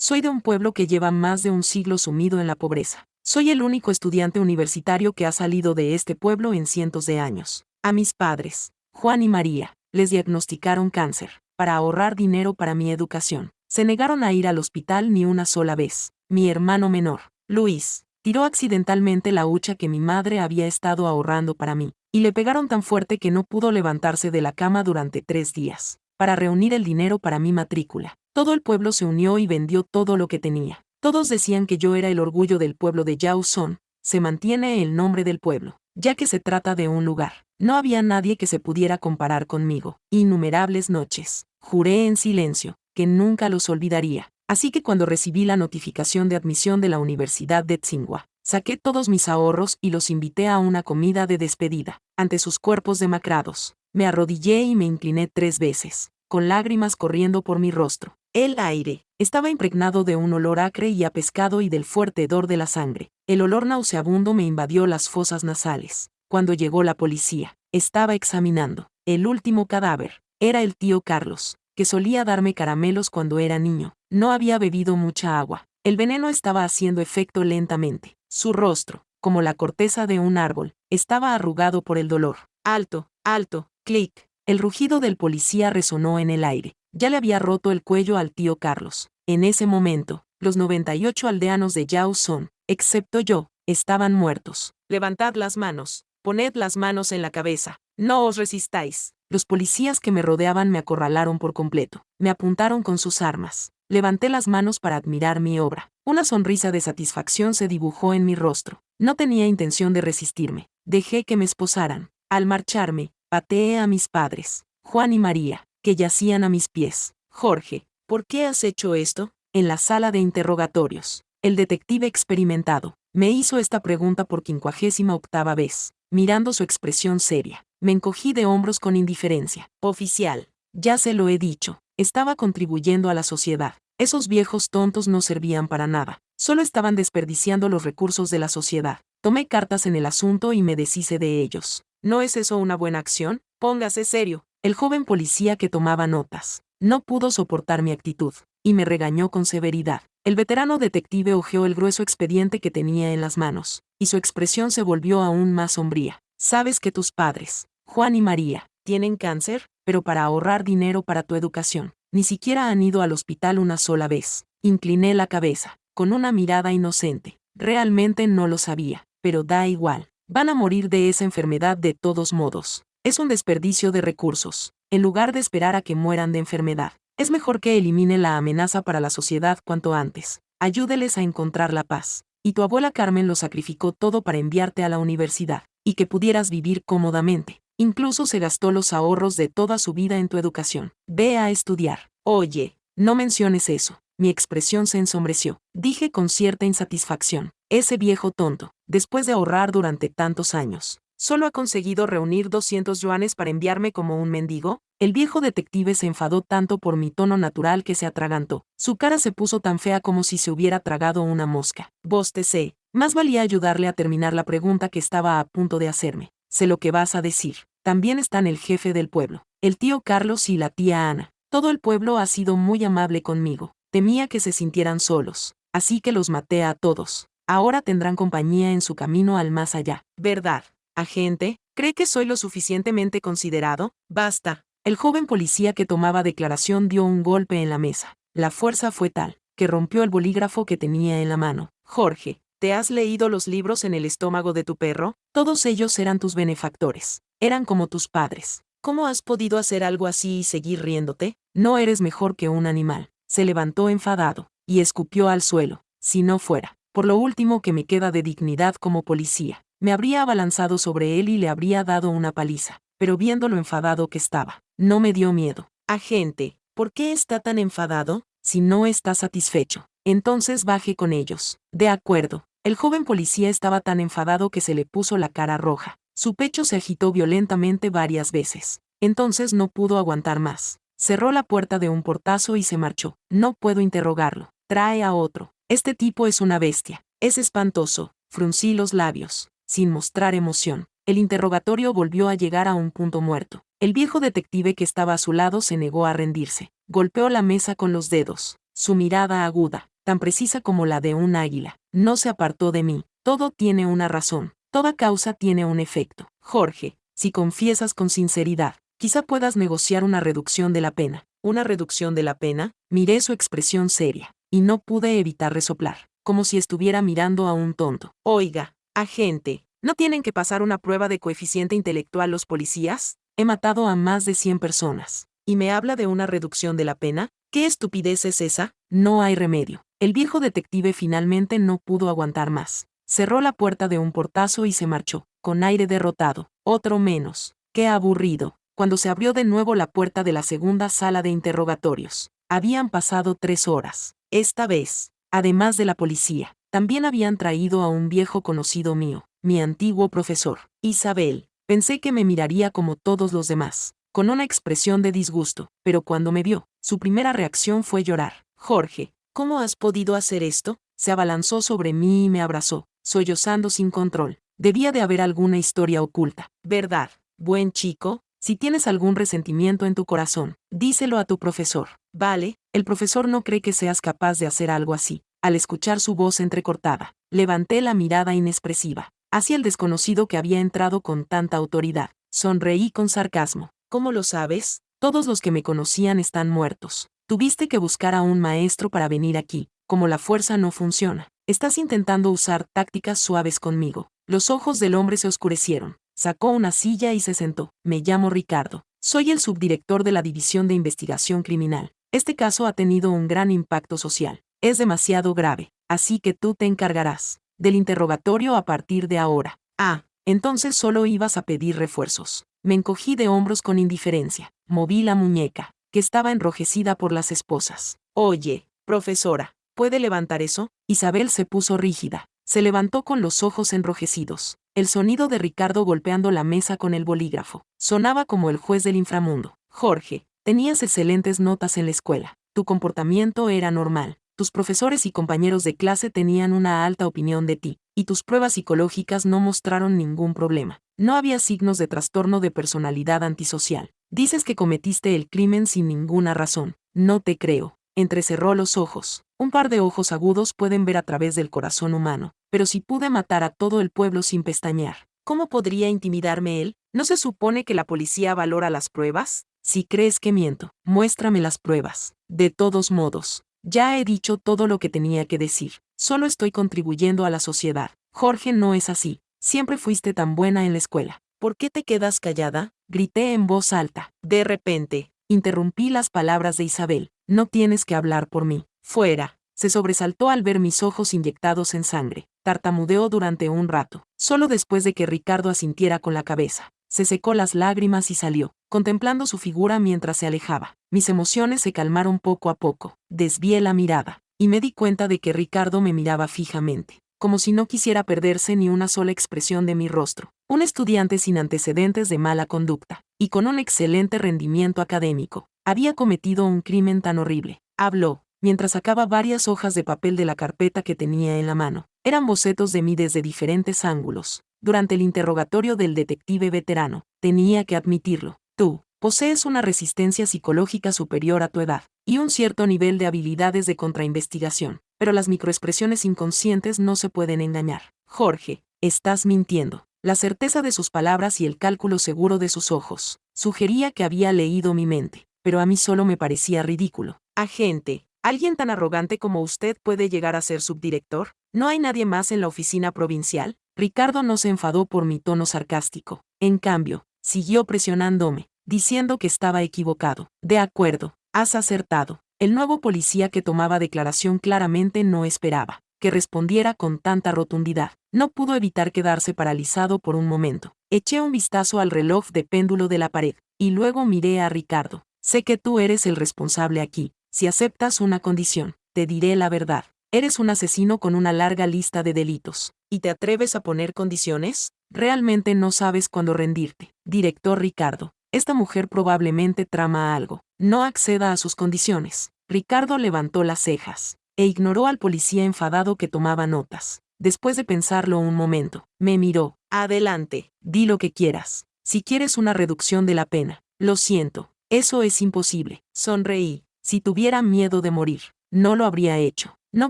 Soy de un pueblo que lleva más de un siglo sumido en la pobreza. Soy el único estudiante universitario que ha salido de este pueblo en cientos de años. A mis padres, Juan y María, les diagnosticaron cáncer. Para ahorrar dinero para mi educación, se negaron a ir al hospital ni una sola vez. Mi hermano menor, Luis, tiró accidentalmente la hucha que mi madre había estado ahorrando para mí, y le pegaron tan fuerte que no pudo levantarse de la cama durante 3 días, para reunir el dinero para mi matrícula. Todo el pueblo se unió y vendió todo lo que tenía. Todos decían que yo era el orgullo del pueblo de Yausón. Se mantiene el nombre del pueblo, ya que se trata de un lugar. No había nadie que se pudiera comparar conmigo. Innumerables noches. Juré en silencio que nunca los olvidaría. Así que cuando recibí la notificación de admisión de la Universidad de Tsinghua, saqué todos mis ahorros y los invité a una comida de despedida. Ante sus cuerpos demacrados, me arrodillé y me incliné 3 veces, con lágrimas corriendo por mi rostro. El aire estaba impregnado de un olor acre y a pescado y del fuerte hedor de la sangre. El olor nauseabundo me invadió las fosas nasales. Cuando llegó la policía, estaba examinando el último cadáver. Era el tío Carlos, que solía darme caramelos cuando era niño. No había bebido mucha agua. El veneno estaba haciendo efecto lentamente. Su rostro, como la corteza de un árbol, estaba arrugado por el dolor. Alto, alto, clic. El rugido del policía resonó en el aire. Ya le había roto el cuello al tío Carlos. En ese momento, los 98 aldeanos de Yausón, excepto yo, estaban muertos. Levantad las manos, poned las manos en la cabeza, no os resistáis. Los policías que me rodeaban me acorralaron por completo. Me apuntaron con sus armas. Levanté las manos para admirar mi obra. Una sonrisa de satisfacción se dibujó en mi rostro. No tenía intención de resistirme. Dejé que me esposaran. Al marcharme, pateé a mis padres, Juan y María, que yacían a mis pies. Jorge, ¿por qué has hecho esto? En la sala de interrogatorios, el detective experimentado me hizo esta pregunta por 58ª vez, mirando su expresión seria. Me encogí de hombros con indiferencia. Oficial, ya se lo he dicho, estaba contribuyendo a la sociedad. Esos viejos tontos no servían para nada, solo estaban desperdiciando los recursos de la sociedad. Tomé cartas en el asunto y me deshice de ellos. ¿No es eso una buena acción? Póngase serio. El joven policía que tomaba notas no pudo soportar mi actitud, y me regañó con severidad. El veterano detective hojeó el grueso expediente que tenía en las manos, y su expresión se volvió aún más sombría. Sabes que tus padres, Juan y María, tienen cáncer, pero para ahorrar dinero para tu educación, ni siquiera han ido al hospital una sola vez. Incliné la cabeza, con una mirada inocente. Realmente no lo sabía, pero da igual. Van a morir de esa enfermedad de todos modos. Es un desperdicio de recursos. En lugar de esperar a que mueran de enfermedad, es mejor que elimine la amenaza para la sociedad cuanto antes. Ayúdeles a encontrar la paz. Y tu abuela Carmen lo sacrificó todo para enviarte a la universidad, y que pudieras vivir cómodamente. Incluso se gastó los ahorros de toda su vida en tu educación. Ve a estudiar. Oye, no menciones eso. Mi expresión se ensombreció. Dije con cierta insatisfacción. Ese viejo tonto, después de ahorrar durante tantos años, ¿solo ha conseguido reunir 200 yuanes para enviarme como un mendigo? El viejo detective se enfadó tanto por mi tono natural que se atragantó. Su cara se puso tan fea como si se hubiera tragado una mosca. Bostecé. Más valía ayudarle a terminar la pregunta que estaba a punto de hacerme. Sé lo que vas a decir. También están el jefe del pueblo, el tío Carlos y la tía Ana. Todo el pueblo ha sido muy amable conmigo. Temía que se sintieran solos, así que los maté a todos. Ahora tendrán compañía en su camino al más allá. ¿Verdad, agente? ¿Cree que soy lo suficientemente considerado? Basta. El joven policía que tomaba declaración dio un golpe en la mesa. La fuerza fue tal, que rompió el bolígrafo que tenía en la mano. Jorge, ¿te has leído los libros en el estómago de tu perro? Todos ellos eran tus benefactores. Eran como tus padres. ¿Cómo has podido hacer algo así y seguir riéndote? No eres mejor que un animal. Se levantó enfadado, y escupió al suelo. Si no fuera por lo último que me queda de dignidad como policía, me habría abalanzado sobre él y le habría dado una paliza. Pero viendo lo enfadado que estaba, no me dio miedo. Agente, ¿por qué está tan enfadado? Si no está satisfecho, entonces baje con ellos. De acuerdo. El joven policía estaba tan enfadado que se le puso la cara roja. Su pecho se agitó violentamente varias veces. Entonces no pudo aguantar más. Cerró la puerta de un portazo y se marchó. No puedo interrogarlo. Trae a otro. Este tipo es una bestia. Es espantoso. Fruncí los labios, sin mostrar emoción. El interrogatorio volvió a llegar a un punto muerto. El viejo detective que estaba a su lado se negó a rendirse. Golpeó la mesa con los dedos. Su mirada aguda, tan precisa como la de un águila. No se apartó de mí. Todo tiene una razón. Toda causa tiene un efecto. Jorge, si confiesas con sinceridad, quizá puedas negociar una reducción de la pena. ¿Una reducción de la pena? Miré su expresión seria, y no pude evitar resoplar, como si estuviera mirando a un tonto. Oiga, agente, ¿no tienen que pasar una prueba de coeficiente intelectual los policías? He matado a más de 100 personas. ¿Y me habla de una reducción de la pena? ¿Qué estupidez es esa? No hay remedio. El viejo detective finalmente no pudo aguantar más. Cerró la puerta de un portazo y se marchó, con aire derrotado. Otro menos. ¡Qué aburrido! Cuando se abrió de nuevo la puerta de la segunda sala de interrogatorios. Habían pasado 3 horas. Esta vez, además de la policía, también habían traído a un viejo conocido mío, mi antiguo profesor, Isabel. Pensé que me miraría como todos los demás, con una expresión de disgusto, pero cuando me vio, su primera reacción fue llorar. Jorge, ¿cómo has podido hacer esto? Se abalanzó sobre mí y me abrazó, sollozando sin control. Debía de haber alguna historia oculta, ¿verdad? Buen chico, si tienes algún resentimiento en tu corazón, díselo a tu profesor. Vale, el profesor no cree que seas capaz de hacer algo así. Al escuchar su voz entrecortada, levanté la mirada inexpresiva hacia el desconocido que había entrado con tanta autoridad. Sonreí con sarcasmo. ¿Cómo lo sabes? Todos los que me conocían están muertos. Tuviste que buscar a un maestro para venir aquí. Como la fuerza no funciona, estás intentando usar tácticas suaves conmigo. Los ojos del hombre se oscurecieron. Sacó una silla y se sentó. Me llamo Ricardo. Soy el subdirector de la División de Investigación Criminal. Este caso ha tenido un gran impacto social. Es demasiado grave, así que tú te encargarás del interrogatorio a partir de ahora. Ah, entonces solo ibas a pedir refuerzos. Me encogí de hombros con indiferencia. Moví la muñeca, que estaba enrojecida por las esposas. Oye, profesora, ¿puede levantar eso? Isabel se puso rígida. Se levantó con los ojos enrojecidos. El sonido de Ricardo golpeando la mesa con el bolígrafo sonaba como el juez del inframundo. Jorge, tenías excelentes notas en la escuela. Tu comportamiento era normal. Tus profesores y compañeros de clase tenían una alta opinión de ti, y tus pruebas psicológicas no mostraron ningún problema. No había signos de trastorno de personalidad antisocial. Dices que cometiste el crimen sin ninguna razón. No te creo. Entrecerró los ojos. Un par de ojos agudos pueden ver a través del corazón humano, pero si pude matar a todo el pueblo sin pestañear, ¿cómo podría intimidarme él? ¿No se supone que la policía valora las pruebas? Si crees que miento, muéstrame las pruebas. De todos modos, ya he dicho todo lo que tenía que decir. Solo estoy contribuyendo a la sociedad. Jorge, no es así. Siempre fuiste tan buena en la escuela. ¿Por qué te quedas callada? Grité en voz alta. De repente, interrumpí las palabras de Isabel. No tienes que hablar por mí. Fuera. Se sobresaltó al ver mis ojos inyectados en sangre. Tartamudeó durante un rato. Solo después de que Ricardo asintiera con la cabeza, se secó las lágrimas y salió, contemplando su figura mientras se alejaba. Mis emociones se calmaron poco a poco. Desvié la mirada, y me di cuenta de que Ricardo me miraba fijamente, como si no quisiera perderse ni una sola expresión de mi rostro. Un estudiante sin antecedentes de mala conducta, y con un excelente rendimiento académico, había cometido un crimen tan horrible. Habló, mientras sacaba varias hojas de papel de la carpeta que tenía en la mano. Eran bocetos de mí desde diferentes ángulos. Durante el interrogatorio del detective veterano, tenía que admitirlo. Tú posees una resistencia psicológica superior a tu edad, y un cierto nivel de habilidades de contrainvestigación, pero las microexpresiones inconscientes no se pueden engañar. Jorge, estás mintiendo. La certeza de sus palabras y el cálculo seguro de sus ojos sugería que había leído mi mente, pero a mí solo me parecía ridículo. Agente, ¿alguien tan arrogante como usted puede llegar a ser subdirector? ¿No hay nadie más en la oficina provincial? Ricardo no se enfadó por mi tono sarcástico. En cambio, siguió presionándome, diciendo que estaba equivocado. De acuerdo, has acertado. El nuevo policía que tomaba declaración claramente no esperaba que respondiera con tanta rotundidad. No pudo evitar quedarse paralizado por un momento. Eché un vistazo al reloj de péndulo de la pared, y luego miré a Ricardo. Sé que tú eres el responsable aquí. Si aceptas una condición, te diré la verdad. Eres un asesino con una larga lista de delitos. ¿Y te atreves a poner condiciones? Realmente no sabes cuándo rendirte. Director Ricardo, esta mujer probablemente trama algo. No acceda a sus condiciones. Ricardo levantó las cejas e ignoró al policía enfadado que tomaba notas. Después de pensarlo un momento, me miró. Adelante, di lo que quieras. Si quieres una reducción de la pena, lo siento, eso es imposible. Sonreí. Si tuviera miedo de morir, no lo habría hecho. No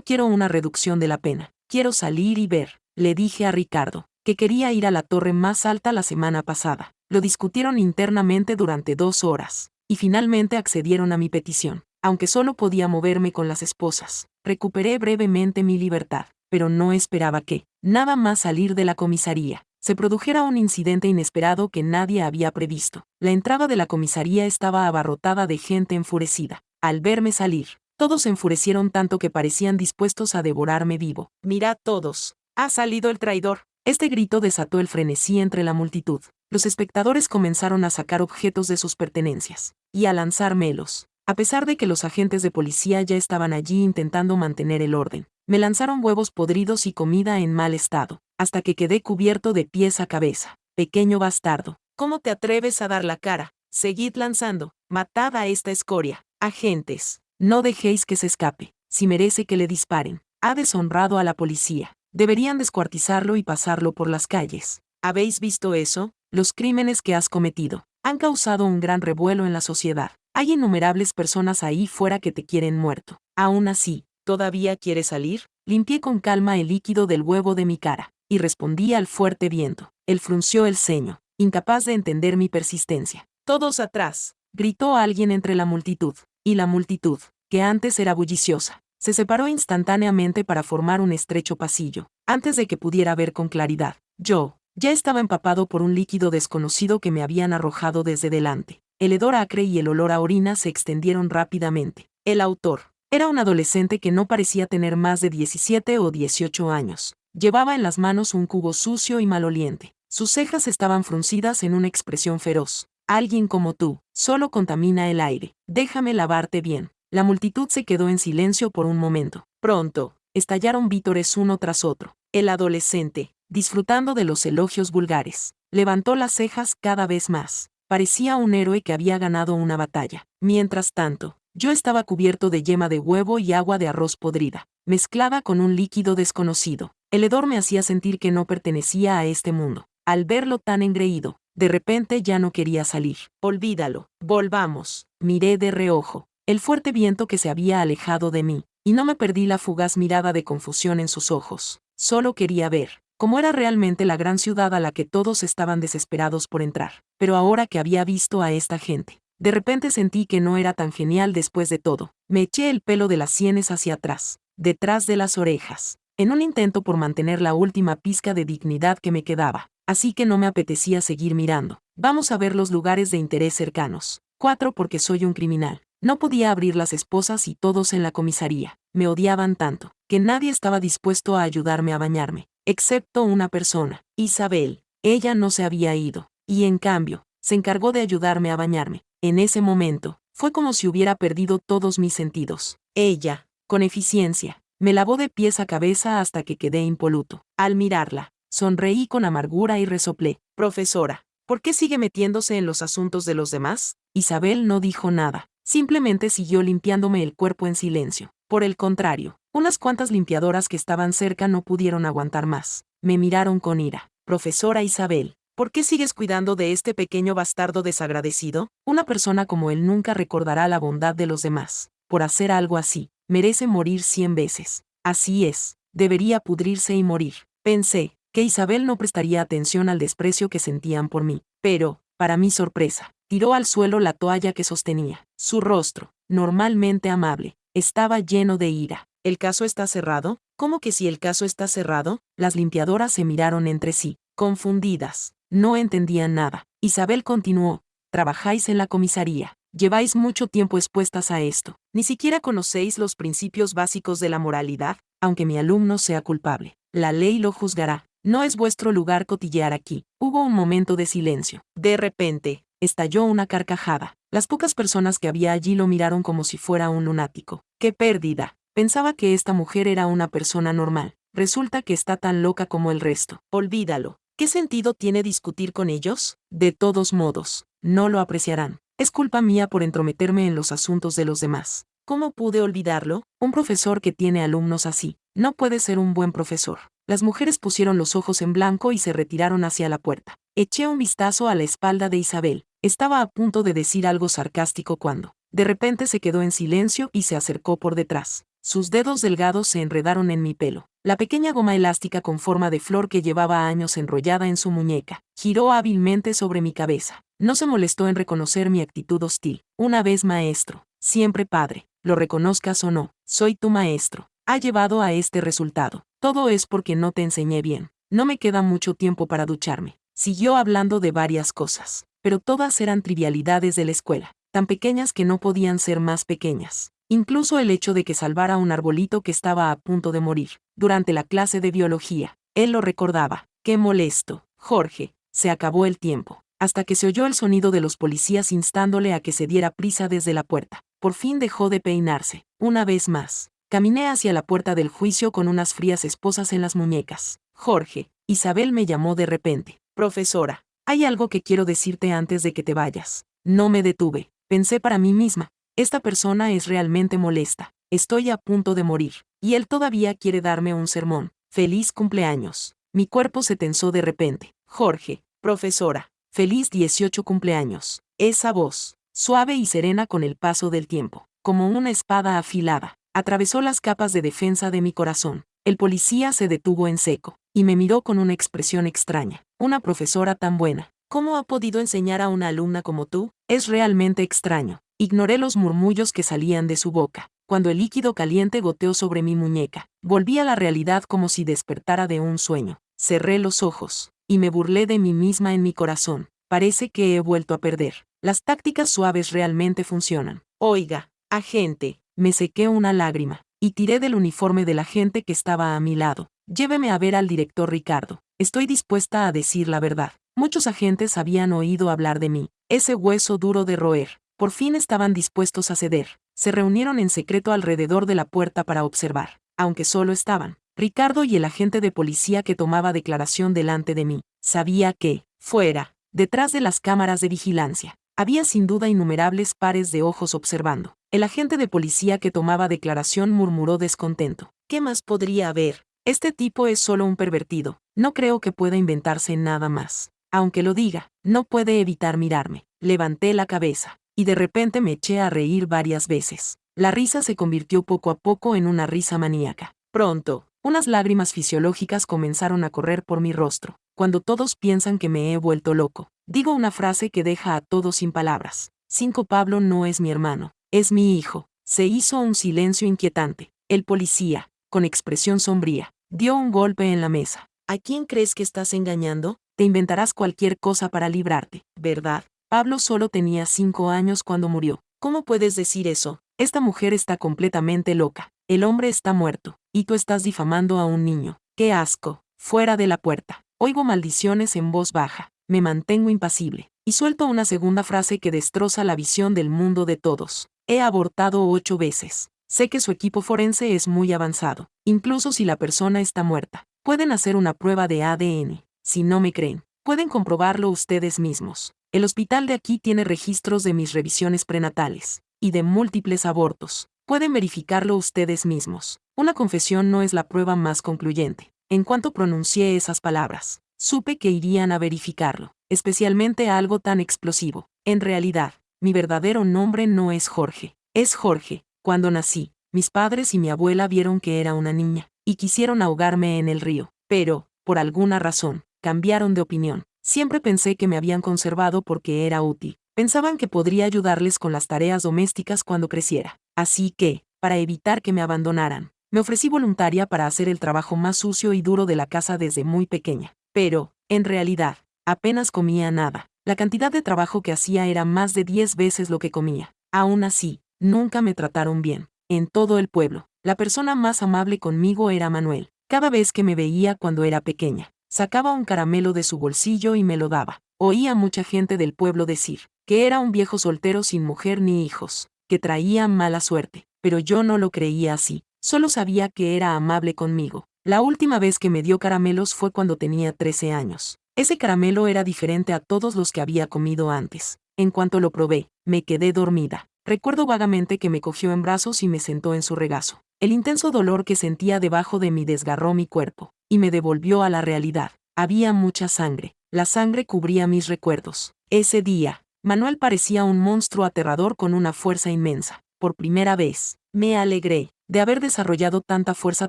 quiero una reducción de la pena. Quiero salir y ver. Le dije a Ricardo que quería ir a la torre más alta la semana pasada. Lo discutieron internamente durante 2 horas, y finalmente accedieron a mi petición. Aunque solo podía moverme con las esposas, recuperé brevemente mi libertad, pero no esperaba que, nada más salir de la comisaría, se produjera un incidente inesperado que nadie había previsto. La entrada de la comisaría estaba abarrotada de gente enfurecida. Al verme salir, todos se enfurecieron tanto que parecían dispuestos a devorarme vivo. «Mirad todos, ha salido el traidor». Este grito desató el frenesí entre la multitud. Los espectadores comenzaron a sacar objetos de sus pertenencias y a lanzármelos. A pesar de que los agentes de policía ya estaban allí intentando mantener el orden, me lanzaron huevos podridos y comida en mal estado, hasta que quedé cubierto de pies a cabeza. «Pequeño bastardo, ¿cómo te atreves a dar la cara? Seguid lanzando, matad a esta escoria. Agentes, no dejéis que se escape. Si merece que le disparen. Ha deshonrado a la policía. Deberían descuartizarlo y pasarlo por las calles. ¿Habéis visto eso? Los crímenes que has cometido han causado un gran revuelo en la sociedad. Hay innumerables personas ahí fuera que te quieren muerto. Aún así, ¿todavía quieres salir?» Limpié con calma el líquido del huevo de mi cara, y respondí al fuerte viento. Él frunció el ceño, incapaz de entender mi persistencia. «Todos atrás», gritó alguien entre la multitud, y la multitud, que antes era bulliciosa, se separó instantáneamente para formar un estrecho pasillo. Antes de que pudiera ver con claridad, yo ya estaba empapado por un líquido desconocido que me habían arrojado desde delante. El hedor acre y el olor a orina se extendieron rápidamente. El autor era un adolescente que no parecía tener más de 17 o 18 años. Llevaba en las manos un cubo sucio y maloliente. Sus cejas estaban fruncidas en una expresión feroz. «Alguien como tú, solo contamina el aire. Déjame lavarte bien». La multitud se quedó en silencio por un momento. Pronto, estallaron vítores uno tras otro. El adolescente, disfrutando de los elogios vulgares, levantó las cejas cada vez más. Parecía un héroe que había ganado una batalla. Mientras tanto, yo estaba cubierto de yema de huevo y agua de arroz podrida, mezclada con un líquido desconocido. El hedor me hacía sentir que no pertenecía a este mundo. Al verlo tan engreído, de repente ya no quería salir. «Olvídalo, volvamos». Miré de reojo el fuerte viento que se había alejado de mí, y no me perdí la fugaz mirada de confusión en sus ojos. Solo quería ver cómo era realmente la gran ciudad a la que todos estaban desesperados por entrar. Pero ahora que había visto a esta gente, de repente sentí que no era tan genial después de todo. Me eché el pelo de las sienes hacia atrás, detrás de las orejas, en un intento por mantener la última pizca de dignidad que me quedaba. Así que no me apetecía seguir mirando. «Vamos a ver los lugares de interés cercanos». 4. Porque soy un criminal. No podía abrir las esposas y todos en la comisaría me odiaban tanto que nadie estaba dispuesto a ayudarme a bañarme, excepto una persona, Isabel. Ella no se había ido, y en cambio, se encargó de ayudarme a bañarme. En ese momento, fue como si hubiera perdido todos mis sentidos. Ella, con eficiencia, me lavó de pies a cabeza hasta que quedé impoluto. Al mirarla, sonreí con amargura y resoplé: «Profesora, ¿por qué sigue metiéndose en los asuntos de los demás?» Isabel no dijo nada. Simplemente siguió limpiándome el cuerpo en silencio. Por el contrario, unas cuantas limpiadoras que estaban cerca no pudieron aguantar más. Me miraron con ira. «Profesora Isabel, ¿por qué sigues cuidando de este pequeño bastardo desagradecido? Una persona como él nunca recordará la bondad de los demás. Por hacer algo así, merece morir 100 veces. Así es, debería pudrirse y morir». Pensé que Isabel no prestaría atención al desprecio que sentían por mí, pero, para mi sorpresa, tiró al suelo la toalla que sostenía. Su rostro, normalmente amable, estaba lleno de ira. «¿El caso está cerrado?» «¿Cómo que si el caso está cerrado?» Las limpiadoras se miraron entre sí, confundidas. No entendían nada. Isabel continuó: «Trabajáis en la comisaría. Lleváis mucho tiempo expuestas a esto. Ni siquiera conocéis los principios básicos de la moralidad. Aunque mi alumno sea culpable, la ley lo juzgará. No es vuestro lugar cotillear aquí». Hubo un momento de silencio. De repente, estalló una carcajada. Las pocas personas que había allí lo miraron como si fuera un lunático. «¡Qué pérdida! Pensaba que esta mujer era una persona normal. Resulta que está tan loca como el resto». «Olvídalo. ¿Qué sentido tiene discutir con ellos? De todos modos, no lo apreciarán. Es culpa mía por entrometerme en los asuntos de los demás. ¿Cómo pude olvidarlo? Un profesor que tiene alumnos así no puede ser un buen profesor». Las mujeres pusieron los ojos en blanco y se retiraron hacia la puerta. Eché un vistazo a la espalda de Isabel. Estaba a punto de decir algo sarcástico cuando, de repente, se quedó en silencio y se acercó por detrás. Sus dedos delgados se enredaron en mi pelo. La pequeña goma elástica con forma de flor que llevaba años enrollada en su muñeca giró hábilmente sobre mi cabeza. No se molestó en reconocer mi actitud hostil. Una vez maestro, siempre padre, lo reconozcas o no, soy tu maestro. Ha llevado a este resultado. Todo es porque no te enseñé bien. No me queda mucho tiempo para ducharme. Siguió hablando de varias cosas, pero todas eran trivialidades de la escuela, tan pequeñas que no podían ser más pequeñas. Incluso el hecho de que salvara un arbolito que estaba a punto de morir, durante la clase de biología. Él lo recordaba. Qué molesto, Jorge. Se acabó el tiempo, hasta que se oyó el sonido de los policías instándole a que se diera prisa desde la puerta. Por fin dejó de peinarse. Una vez más, caminé hacia la puerta del juicio con unas frías esposas en las muñecas. Jorge, Isabel me llamó de repente. Profesora, hay algo que quiero decirte antes de que te vayas. No me detuve. Pensé para mí misma. Esta persona es realmente molesta. Estoy a punto de morir. Y él todavía quiere darme un sermón. Feliz cumpleaños. Mi cuerpo se tensó de repente. Jorge, profesora, feliz 18 cumpleaños. Esa voz, suave y serena con el paso del tiempo, como una espada afilada, atravesó las capas de defensa de mi corazón. El policía se detuvo en seco, y me miró con una expresión extraña. Una profesora tan buena. ¿Cómo ha podido enseñar a una alumna como tú? Es realmente extraño. Ignoré los murmullos que salían de su boca. Cuando el líquido caliente goteó sobre mi muñeca, volví a la realidad como si despertara de un sueño. Cerré los ojos, y me burlé de mí misma en mi corazón. Parece que he vuelto a perder. Las tácticas suaves realmente funcionan. Oiga, agente, me sequé una lágrima, y tiré del uniforme del agente que estaba a mi lado. Lléveme a ver al director Ricardo. Estoy dispuesta a decir la verdad. Muchos agentes habían oído hablar de mí. Ese hueso duro de roer. Por fin estaban dispuestos a ceder. Se reunieron en secreto alrededor de la puerta para observar. Aunque solo estaban Ricardo y el agente de policía que tomaba declaración delante de mí. Sabía que, fuera, detrás de las cámaras de vigilancia, había sin duda innumerables pares de ojos observando. El agente de policía que tomaba declaración murmuró descontento. ¿Qué más podría haber? Este tipo es solo un pervertido. No creo que pueda inventarse nada más. Aunque lo diga, no puede evitar mirarme. Levanté la cabeza, y de repente me eché a reír varias veces. La risa se convirtió poco a poco en una risa maníaca. Pronto, unas lágrimas fisiológicas comenzaron a correr por mi rostro. Cuando todos piensan que me he vuelto loco, digo una frase que deja a todos sin palabras. 5 Pablo no es mi hermano, es mi hijo. Se hizo un silencio inquietante. El policía, con expresión sombría, dio un golpe en la mesa. ¿A quién crees que estás engañando? Te inventarás cualquier cosa para librarte, ¿verdad? Pablo solo tenía 5 años cuando murió. ¿Cómo puedes decir eso? Esta mujer está completamente loca. El hombre está muerto, y tú estás difamando a un niño. ¡Qué asco! Fuera de la puerta. Oigo maldiciones en voz baja. Me mantengo impasible, y suelto una segunda frase que destroza la visión del mundo de todos. He abortado 8 veces. Sé que su equipo forense es muy avanzado. Incluso si la persona está muerta, pueden hacer una prueba de ADN. Si no me creen, pueden comprobarlo ustedes mismos. El hospital de aquí tiene registros de mis revisiones prenatales y de múltiples abortos. Pueden verificarlo ustedes mismos. Una confesión no es la prueba más concluyente. En cuanto pronuncié esas palabras, supe que irían a verificarlo, especialmente algo tan explosivo. En realidad, mi verdadero nombre no es Jorge, es Jorge. Cuando nací, mis padres y mi abuela vieron que era una niña, y quisieron ahogarme en el río, pero, por alguna razón, cambiaron de opinión. Siempre pensé que me habían conservado porque era útil. Pensaban que podría ayudarles con las tareas domésticas cuando creciera. Así que, para evitar que me abandonaran, me ofrecí voluntaria para hacer el trabajo más sucio y duro de la casa desde muy pequeña. Pero, en realidad, apenas comía nada. La cantidad de trabajo que hacía era más de 10 veces lo que comía. Aún así, nunca me trataron bien. En todo el pueblo, la persona más amable conmigo era Manuel. Cada vez que me veía cuando era pequeña, sacaba un caramelo de su bolsillo y me lo daba. Oía mucha gente del pueblo decir que era un viejo soltero sin mujer ni hijos, que traía mala suerte, pero yo no lo creía así. Solo sabía que era amable conmigo. La última vez que me dio caramelos fue cuando tenía 13 años. Ese caramelo era diferente a todos los que había comido antes. En cuanto lo probé, me quedé dormida. Recuerdo vagamente que me cogió en brazos y me sentó en su regazo. El intenso dolor que sentía debajo de mí desgarró mi cuerpo, y me devolvió a la realidad. Había mucha sangre. La sangre cubría mis recuerdos. Ese día, Manuel parecía un monstruo aterrador con una fuerza inmensa. Por primera vez, me alegré. de haber desarrollado tanta fuerza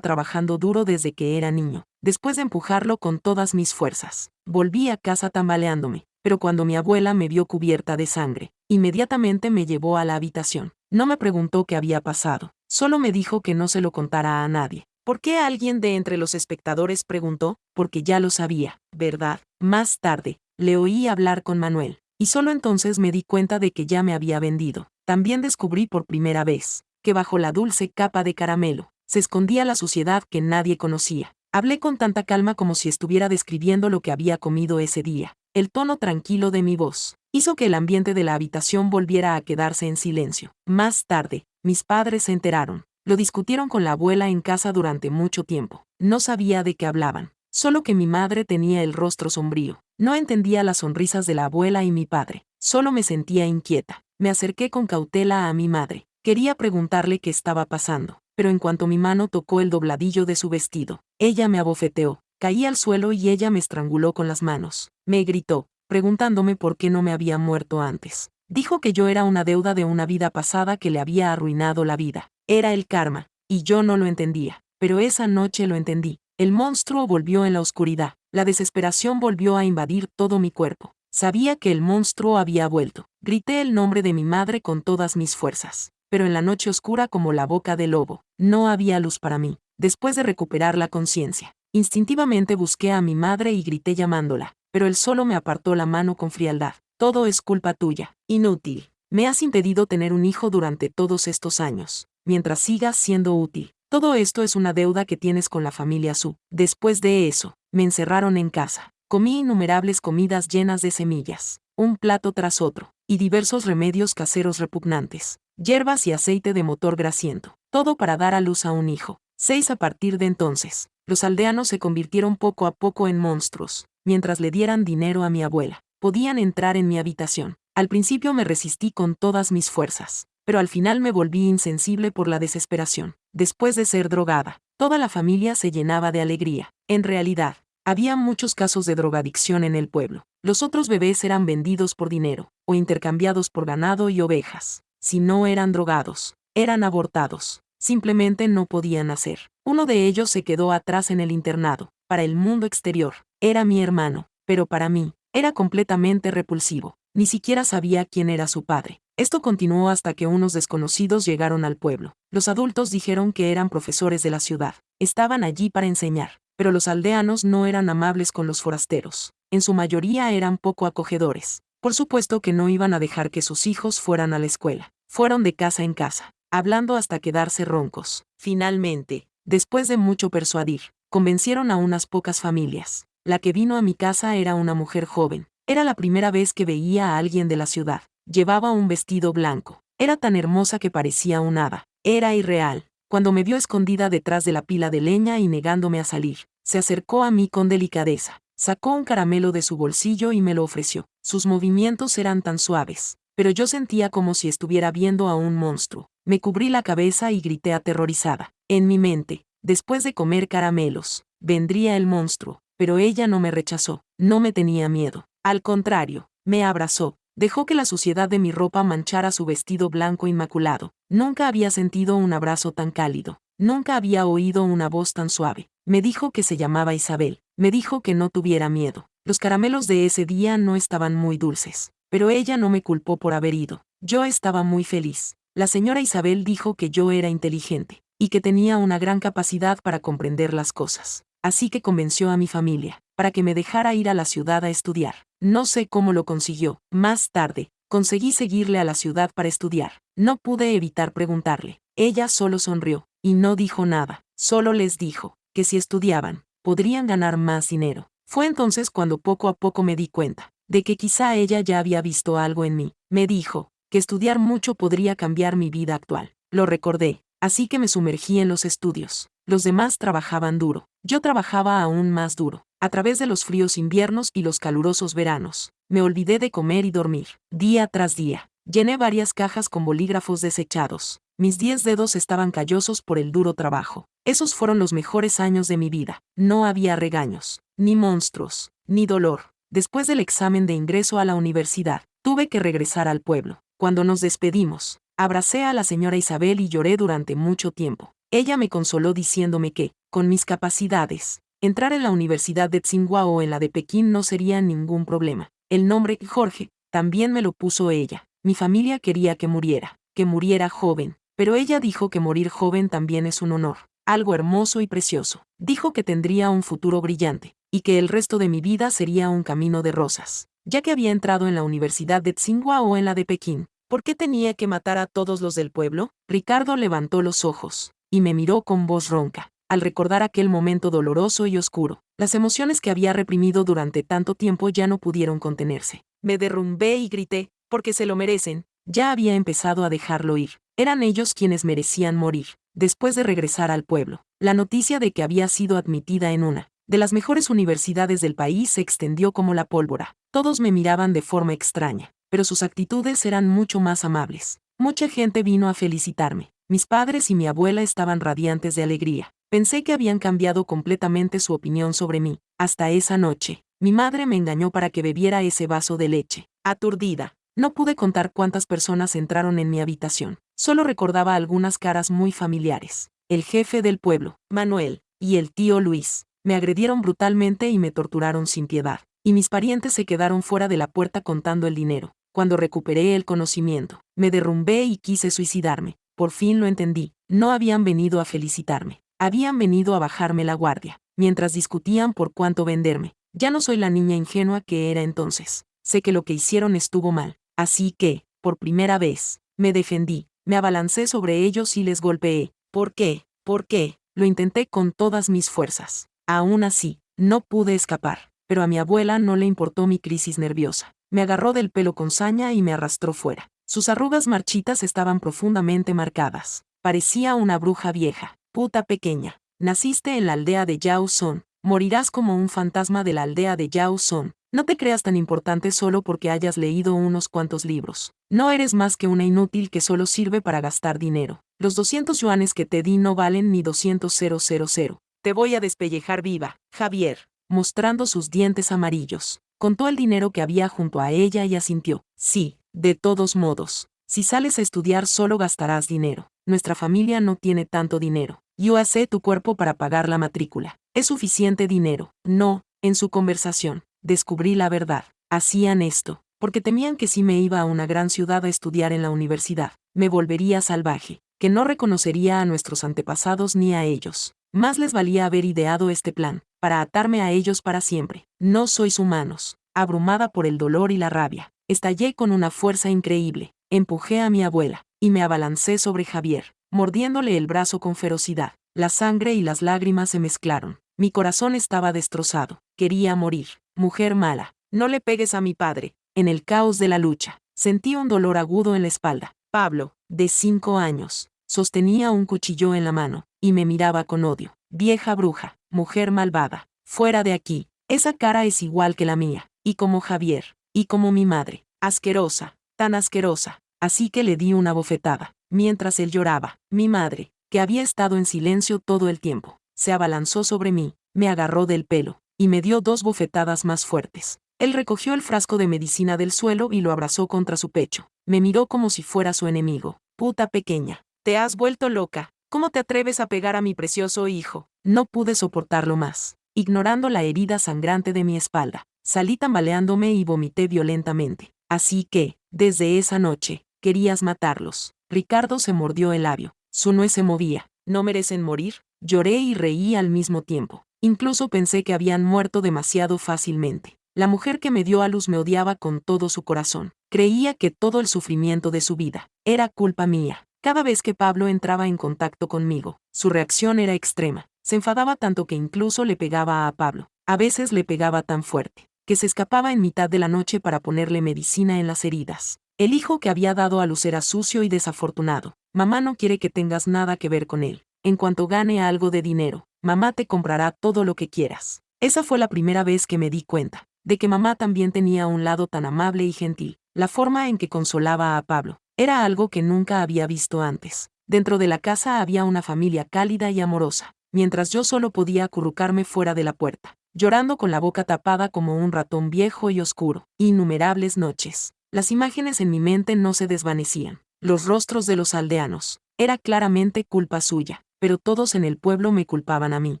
trabajando duro desde que era niño, después de empujarlo con todas mis fuerzas. Volví a casa tambaleándome, pero cuando mi abuela me vio cubierta de sangre, inmediatamente me llevó a la habitación. No me preguntó qué había pasado, solo me dijo que no se lo contara a nadie. ¿Por qué alguien de entre los espectadores preguntó? Porque ya lo sabía, ¿verdad? Más tarde, le oí hablar con Manuel, y solo entonces me di cuenta de que ya me había vendido. También descubrí por primera vez que bajo la dulce capa de caramelo se escondía la suciedad que nadie conocía. Hablé con tanta calma como si estuviera describiendo lo que había comido ese día. El tono tranquilo de mi voz hizo que el ambiente de la habitación volviera a quedarse en silencio. Más tarde, mis padres se enteraron. Lo discutieron con la abuela en casa durante mucho tiempo. No sabía de qué hablaban, solo que mi madre tenía el rostro sombrío. No entendía las sonrisas de la abuela y mi padre. Solo me sentía inquieta. Me acerqué con cautela a mi madre. Quería preguntarle qué estaba pasando, pero en cuanto mi mano tocó el dobladillo de su vestido, ella me abofeteó. Caí al suelo y ella me estranguló con las manos. Me gritó, preguntándome por qué no me había muerto antes. Dijo que yo era una deuda de una vida pasada que le había arruinado la vida. Era el karma, y yo no lo entendía. Pero esa noche lo entendí. El monstruo volvió en la oscuridad. La desesperación volvió a invadir todo mi cuerpo. Sabía que el monstruo había vuelto. Grité el nombre de mi madre con todas mis fuerzas. Pero en la noche oscura como la boca del lobo, no había luz para mí. Después de recuperar la conciencia, instintivamente busqué a mi madre y grité llamándola, pero él solo me apartó la mano con frialdad. Todo es culpa tuya, inútil. Me has impedido tener un hijo durante todos estos años. Mientras sigas siendo útil, todo esto es una deuda que tienes con la familia Su. Después de eso, me encerraron en casa. Comí innumerables comidas llenas de semillas, un plato tras otro, y diversos remedios caseros repugnantes, hierbas y aceite de motor grasiento, todo para dar a luz a un hijo. 6. A partir de entonces, los aldeanos se convirtieron poco a poco en monstruos. Mientras le dieran dinero a mi abuela, podían entrar en mi habitación. Al principio me resistí con todas mis fuerzas, pero al final me volví insensible por la desesperación. Después de ser drogada, toda la familia se llenaba de alegría. En realidad, había muchos casos de drogadicción en el pueblo. Los otros bebés eran vendidos por dinero, o intercambiados por ganado y ovejas. Si no eran drogados, eran abortados. Simplemente no podían nacer. Uno de ellos se quedó atrás en el internado. Para el mundo exterior, era mi hermano, pero para mí, era completamente repulsivo. Ni siquiera sabía quién era su padre. Esto continuó hasta que unos desconocidos llegaron al pueblo. Los adultos dijeron que eran profesores de la ciudad. Estaban allí para enseñar. Pero los aldeanos no eran amables con los forasteros. En su mayoría eran poco acogedores. Por supuesto que no iban a dejar que sus hijos fueran a la escuela. Fueron de casa en casa, hablando hasta quedarse roncos. Finalmente, después de mucho persuadir, convencieron a unas pocas familias. La que vino a mi casa era una mujer joven. Era la primera vez que veía a alguien de la ciudad. Llevaba un vestido blanco. Era tan hermosa que parecía un hada. Era irreal. Cuando me vio escondida detrás de la pila de leña y negándome a salir, se acercó a mí con delicadeza. Sacó un caramelo de su bolsillo y me lo ofreció. Sus movimientos eran tan suaves, pero yo sentía como si estuviera viendo a un monstruo. Me cubrí la cabeza y grité aterrorizada. En mi mente, después de comer caramelos, vendría el monstruo, pero ella no me rechazó, no me tenía miedo. Al contrario, me abrazó. Dejó que la suciedad de mi ropa manchara su vestido blanco inmaculado. Nunca había sentido un abrazo tan cálido. Nunca había oído una voz tan suave. Me dijo que se llamaba Isabel. Me dijo que no tuviera miedo. Los caramelos de ese día no estaban muy dulces, pero ella no me culpó por haber ido. Yo estaba muy feliz. La señora Isabel dijo que yo era inteligente, y que tenía una gran capacidad para comprender las cosas. Así que convenció a mi familia, para que me dejara ir a la ciudad a estudiar. No sé cómo lo consiguió. Más tarde, conseguí seguirle a la ciudad para estudiar. No pude evitar preguntarle. Ella solo sonrió, y no dijo nada. Solo les dijo que si estudiaban, podrían ganar más dinero. Fue entonces cuando poco a poco me di cuenta de que quizá ella ya había visto algo en mí. Me dijo que estudiar mucho podría cambiar mi vida actual. Lo recordé, así que me sumergí en los estudios. Los demás trabajaban duro. Yo trabajaba aún más duro. A través de los fríos inviernos y los calurosos veranos, me olvidé de comer y dormir. Día tras día, llené varias cajas con bolígrafos desechados. Mis 10 dedos estaban callosos por el duro trabajo. Esos fueron los mejores años de mi vida. No había regaños, ni monstruos, ni dolor. Después del examen de ingreso a la universidad, tuve que regresar al pueblo. Cuando nos despedimos, abracé a la señora Isabel y lloré durante mucho tiempo. Ella me consoló diciéndome que, con mis capacidades, entrar en la Universidad de Tsinghua o en la de Pekín no sería ningún problema. El nombre Jorge también me lo puso ella. Mi familia quería que muriera joven, pero ella dijo que morir joven también es un honor, algo hermoso y precioso. Dijo que tendría un futuro brillante, y que el resto de mi vida sería un camino de rosas. Ya que había entrado en la Universidad de Tsinghua o en la de Pekín, ¿por qué tenía que matar a todos los del pueblo? Ricardo levantó los ojos, y me miró con voz ronca. Al recordar aquel momento doloroso y oscuro, las emociones que había reprimido durante tanto tiempo ya no pudieron contenerse. Me derrumbé y grité, porque se lo merecen. Ya había empezado a dejarlo ir. Eran ellos quienes merecían morir. Después de regresar al pueblo, la noticia de que había sido admitida en una de las mejores universidades del país se extendió como la pólvora. Todos me miraban de forma extraña, pero sus actitudes eran mucho más amables. Mucha gente vino a felicitarme. Mis padres y mi abuela estaban radiantes de alegría. Pensé que habían cambiado completamente su opinión sobre mí. Hasta esa noche, mi madre me engañó para que bebiera ese vaso de leche. Aturdida, no pude contar cuántas personas entraron en mi habitación. Solo recordaba algunas caras muy familiares. El jefe del pueblo, Manuel, y el tío Luis. Me agredieron brutalmente y me torturaron sin piedad. Y mis parientes se quedaron fuera de la puerta contando el dinero. Cuando recuperé el conocimiento, me derrumbé y quise suicidarme. Por fin lo entendí. No habían venido a felicitarme. Habían venido a bajarme la guardia. Mientras discutían por cuánto venderme. Ya no soy la niña ingenua que era entonces. Sé que lo que hicieron estuvo mal. Así que, por primera vez, me defendí. Me abalancé sobre ellos y les golpeé. ¿Por qué? ¿Por qué? Lo intenté con todas mis fuerzas. Aún así, no pude escapar. Pero a mi abuela no le importó mi crisis nerviosa. Me agarró del pelo con saña y me arrastró fuera. Sus arrugas marchitas estaban profundamente marcadas. Parecía una bruja vieja. Puta pequeña. Naciste en la aldea de Yao Son. Morirás como un fantasma de la aldea de Yao Son. No te creas tan importante solo porque hayas leído unos cuantos libros. No eres más que una inútil que solo sirve para gastar dinero. Los 200 yuanes que te di no valen ni 200,000. Te voy a despellejar viva, Javier. Mostrando sus dientes amarillos. Contó el dinero que había junto a ella y asintió. Sí, de todos modos. Si sales a estudiar solo gastarás dinero. Nuestra familia no tiene tanto dinero. Yo hacé tu cuerpo para pagar la matrícula. Es suficiente dinero. No, en su conversación, descubrí la verdad. Hacían esto, porque temían que si me iba a una gran ciudad a estudiar en la universidad, me volvería salvaje, que no reconocería a nuestros antepasados ni a ellos. Más les valía haber ideado este plan, para atarme a ellos para siempre. No sois humanos. Abrumada por el dolor y la rabia, estallé con una fuerza increíble. Empujé a mi abuela, y me abalancé sobre Javier, mordiéndole el brazo con ferocidad. La sangre y las lágrimas se mezclaron. Mi corazón estaba destrozado. Quería morir. Mujer mala, no le pegues a mi padre. En el caos de la lucha, sentí un dolor agudo en la espalda. Pablo, de 5 años, sostenía un cuchillo en la mano, y me miraba con odio. Vieja bruja, mujer malvada, fuera de aquí. Esa cara es igual que la mía, y como Javier, y como mi madre. Asquerosa, tan asquerosa. Así que le di una bofetada, mientras él lloraba. Mi madre, que había estado en silencio todo el tiempo, se abalanzó sobre mí, me agarró del pelo, y me dio 2 bofetadas más fuertes. Él recogió el frasco de medicina del suelo y lo abrazó contra su pecho. Me miró como si fuera su enemigo. Puta pequeña, te has vuelto loca. ¿Cómo te atreves a pegar a mi precioso hijo? No pude soportarlo más. Ignorando la herida sangrante de mi espalda, salí tambaleándome y vomité violentamente. Así que, desde esa noche, querías matarlos. Ricardo se mordió el labio. Su nuez se movía. ¿No merecen morir? Lloré y reí al mismo tiempo. Incluso pensé que habían muerto demasiado fácilmente. La mujer que me dio a luz me odiaba con todo su corazón. Creía que todo el sufrimiento de su vida era culpa mía. Cada vez que Pablo entraba en contacto conmigo, su reacción era extrema. Se enfadaba tanto que incluso le pegaba a Pablo. A veces le pegaba tan fuerte, que se escapaba en mitad de la noche para ponerle medicina en las heridas. El hijo que había dado a luz era sucio y desafortunado. Mamá no quiere que tengas nada que ver con él. En cuanto gane algo de dinero, mamá te comprará todo lo que quieras. Esa fue la primera vez que me di cuenta de que mamá también tenía un lado tan amable y gentil. La forma en que consolaba a Pablo era algo que nunca había visto antes. Dentro de la casa había una familia cálida y amorosa, mientras yo solo podía acurrucarme fuera de la puerta, llorando con la boca tapada como un ratón viejo y oscuro. Innumerables noches. Las imágenes en mi mente no se desvanecían. Los rostros de los aldeanos. Era claramente culpa suya. pero todos en el pueblo me culpaban a mí.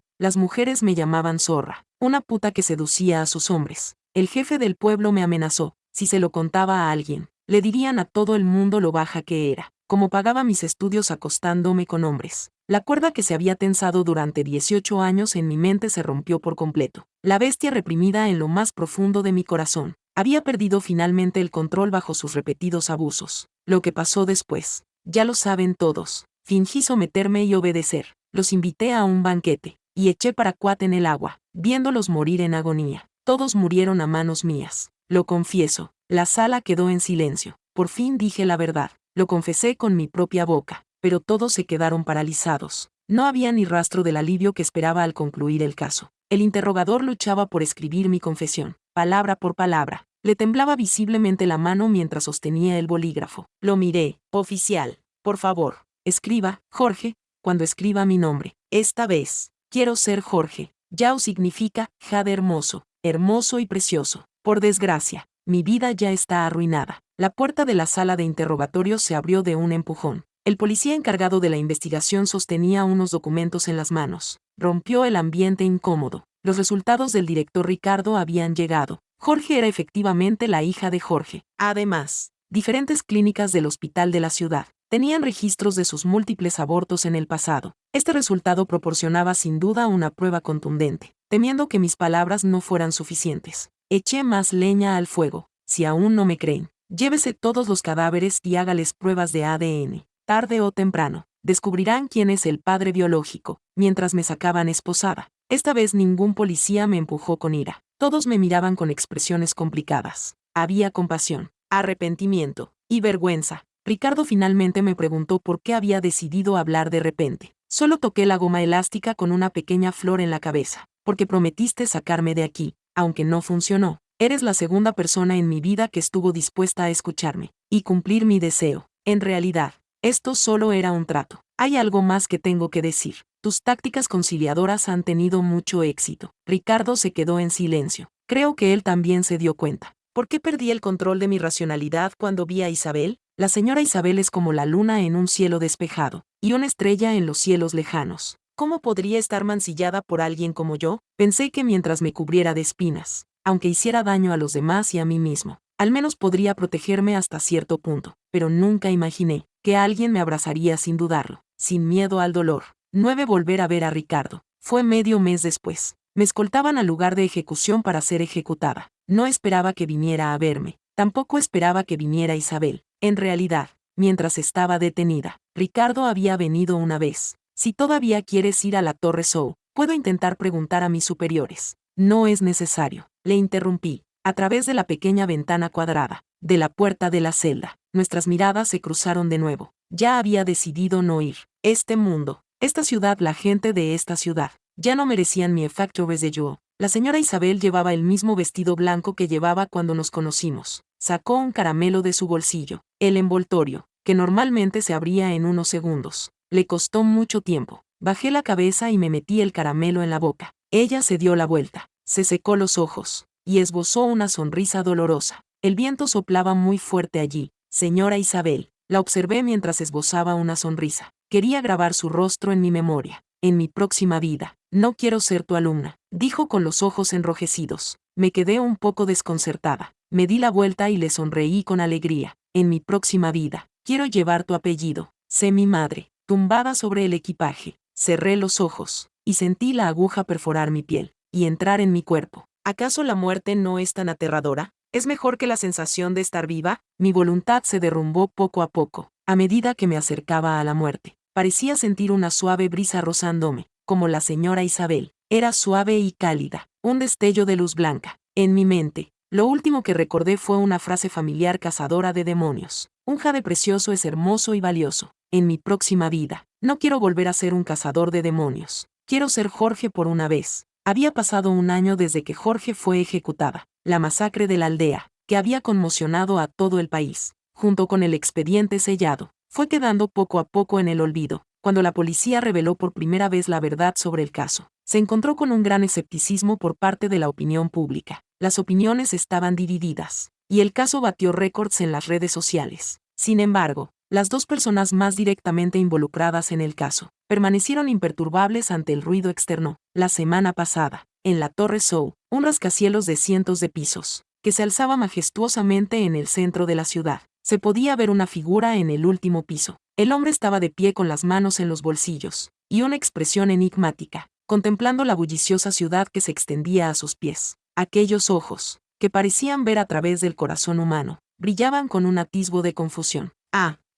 Las mujeres me llamaban zorra, una puta que seducía a sus hombres. El jefe del pueblo me amenazó, si se lo contaba a alguien, le dirían a todo el mundo lo baja que era, como pagaba mis estudios acostándome con hombres. La cuerda que se había tensado durante 18 años en mi mente se rompió por completo. La bestia reprimida en lo más profundo de mi corazón había perdido finalmente el control bajo sus repetidos abusos. Lo que pasó después, ya lo saben todos. Fingí someterme y obedecer. Los invité a un banquete, y eché paraquat en el agua, viéndolos morir en agonía. Todos murieron a manos mías. Lo confieso, la sala quedó en silencio. Por fin dije la verdad. Lo confesé con mi propia boca, pero todos se quedaron paralizados. No había ni rastro del alivio que esperaba al concluir el caso. El interrogador luchaba por escribir mi confesión, palabra por palabra. Le temblaba visiblemente la mano mientras sostenía el bolígrafo. Lo miré. Oficial, por favor, escriba, Jorge, cuando escriba mi nombre. Esta vez, quiero ser Jorge. Yao significa jade hermoso, hermoso y precioso. Por desgracia, mi vida ya está arruinada. La puerta de la sala de interrogatorios se abrió de un empujón. El policía encargado de la investigación sostenía unos documentos en las manos. Rompió el ambiente incómodo. Los resultados del director Ricardo habían llegado. Jorge era efectivamente la hija de Jorge. Además, diferentes clínicas del hospital de la ciudad tenían registros de sus múltiples abortos en el pasado. Este resultado proporcionaba sin duda una prueba contundente. Temiendo que mis palabras no fueran suficientes, eché más leña al fuego. Si aún no me creen, llévese todos los cadáveres y hágales pruebas de ADN. Tarde o temprano, descubrirán quién es el padre biológico. Mientras me sacaban esposada, esta vez ningún policía me empujó con ira. Todos me miraban con expresiones complicadas. Había compasión, arrepentimiento y vergüenza. Ricardo finalmente me preguntó por qué había decidido hablar de repente. Solo toqué la goma elástica con una pequeña flor en la cabeza. Porque prometiste sacarme de aquí, aunque no funcionó. Eres la segunda persona en mi vida que estuvo dispuesta a escucharme y cumplir mi deseo. En realidad, esto solo era un trato. Hay algo más que tengo que decir. Tus tácticas conciliadoras han tenido mucho éxito. Ricardo se quedó en silencio. Creo que él también se dio cuenta. ¿Por qué perdí el control de mi racionalidad cuando vi a Isabel? La señora Isabel es como la luna en un cielo despejado, y una estrella en los cielos lejanos. ¿Cómo podría estar mancillada por alguien como yo? Pensé que mientras me cubriera de espinas, aunque hiciera daño a los demás y a mí mismo, al menos podría protegerme hasta cierto punto, pero nunca imaginé que alguien me abrazaría sin dudarlo, sin miedo al dolor. 9. Volver a ver a Ricardo. Fue medio mes después. Me escoltaban al lugar de ejecución para ser ejecutada. No esperaba que viniera a verme. Tampoco esperaba que viniera Isabel. En realidad, mientras estaba detenida, Ricardo había venido una vez. Si todavía quieres ir a la Torre Sou, puedo intentar preguntar a mis superiores. No es necesario. Le interrumpí. A través de la pequeña ventana cuadrada, de la puerta de la celda, nuestras miradas se cruzaron de nuevo. Ya había decidido no ir. Este mundo, esta ciudad, la gente de esta ciudad, ya no merecían mi efecto residuo. La señora Isabel llevaba el mismo vestido blanco que llevaba cuando nos conocimos. Sacó un caramelo de su bolsillo. El envoltorio, que normalmente se abría en unos segundos, le costó mucho tiempo. Bajé la cabeza y me metí el caramelo en la boca. Ella se dio la vuelta, se secó los ojos, y esbozó una sonrisa dolorosa. El viento soplaba muy fuerte allí. Señora Isabel, la observé mientras esbozaba una sonrisa. Quería grabar su rostro en mi memoria. En mi próxima vida, no quiero ser tu alumna, dijo con los ojos enrojecidos. Me quedé un poco desconcertada. Me di la vuelta y le sonreí con alegría. En mi próxima vida, quiero llevar tu apellido. Sé mi madre. Tumbada sobre el equipaje, cerré los ojos, y sentí la aguja perforar mi piel, y entrar en mi cuerpo. ¿Acaso la muerte no es tan aterradora? ¿Es mejor que la sensación de estar viva? Mi voluntad se derrumbó poco a poco, a medida que me acercaba a la muerte. Parecía sentir una suave brisa rozándome, como la señora Isabel. Era suave y cálida, un destello de luz blanca. En mi mente, lo último que recordé fue una frase familiar cazadora de demonios. Un jade precioso es hermoso y valioso. En mi próxima vida, no quiero volver a ser un cazador de demonios. Quiero ser Jorge por una vez. Había pasado un año desde que Jorge fue ejecutada. La masacre de la aldea, que había conmocionado a todo el país, junto con el expediente sellado, fue quedando poco a poco en el olvido. Cuando la policía reveló por primera vez la verdad sobre el caso, se encontró con un gran escepticismo por parte de la opinión pública. Las opiniones estaban divididas, y el caso batió récords en las redes sociales. Sin embargo, Las dos personas más directamente involucradas en el caso permanecieron imperturbables ante el ruido externo. La semana pasada, en la Torre Sou, un rascacielos de cientos de pisos, que se alzaba majestuosamente en el centro de la ciudad, se podía ver una figura en el último piso. El hombre estaba de pie con las manos en los bolsillos, y una expresión enigmática, contemplando la bulliciosa ciudad que se extendía a sus pies. Aquellos ojos, que parecían ver a través del corazón humano, brillaban con un atisbo de confusión.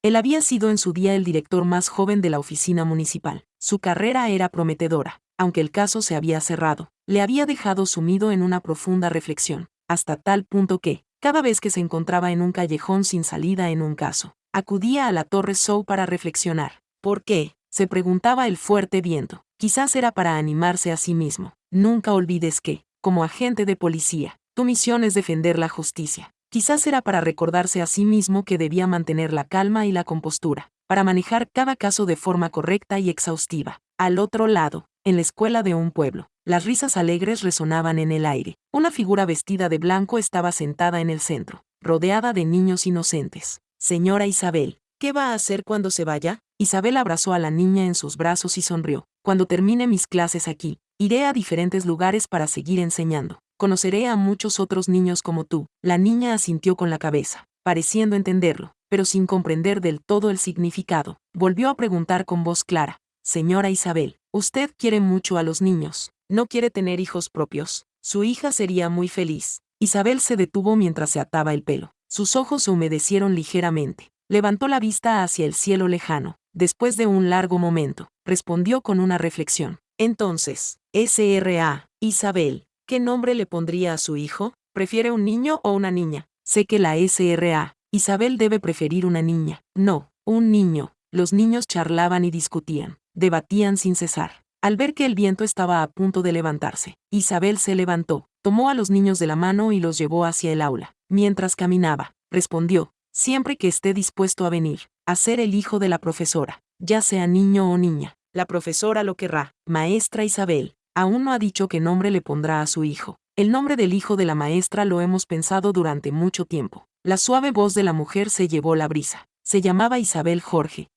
Él había sido en su día el director más joven de la oficina municipal. Su carrera era prometedora, aunque el caso se había cerrado. Le había dejado sumido en una profunda reflexión, hasta tal punto que, cada vez que se encontraba en un callejón sin salida en un caso, acudía a la Torre Sou para reflexionar. ¿Por qué?, se preguntaba el fuerte viento. Quizás era para animarse a sí mismo. Nunca olvides que, como agente de policía, tu misión es defender la justicia. Quizás era para recordarse a sí mismo que debía mantener la calma y la compostura, para manejar cada caso de forma correcta y exhaustiva. Al otro lado, en la escuela de un pueblo, las risas alegres resonaban en el aire. Una figura vestida de blanco estaba sentada en el centro, rodeada de niños inocentes. Señora Isabel, ¿qué va a hacer cuando se vaya? Isabel abrazó a la niña en sus brazos y sonrió. Cuando termine mis clases aquí, iré a diferentes lugares para seguir enseñando. Conoceré a muchos otros niños como tú. La niña asintió con la cabeza, pareciendo entenderlo, pero sin comprender del todo el significado. Volvió a preguntar con voz clara: Señora Isabel, ¿usted quiere mucho a los niños? ¿No quiere tener hijos propios? Su hija sería muy feliz. Isabel se detuvo mientras se ataba el pelo. Sus ojos se humedecieron ligeramente. Levantó la vista hacia el cielo lejano. Después de un largo momento, respondió con una reflexión. Entonces, S.R.A. Isabel, ¿qué nombre le pondría a su hijo? ¿Prefiere un niño o una niña? Sé que la S.R.A. Isabel debe preferir una niña. No, un niño. Los niños charlaban y discutían, debatían sin cesar. Al ver que el viento estaba a punto de levantarse, Isabel se levantó, tomó a los niños de la mano y los llevó hacia el aula. Mientras caminaba, respondió: siempre que esté dispuesto a venir, a ser el hijo de la profesora, ya sea niño o niña. La profesora lo querrá. Maestra Isabel, aún no ha dicho qué nombre le pondrá a su hijo. El nombre del hijo de la maestra lo hemos pensado durante mucho tiempo. La suave voz de la mujer se llevó la brisa. Se llamaba Isabel Jorge.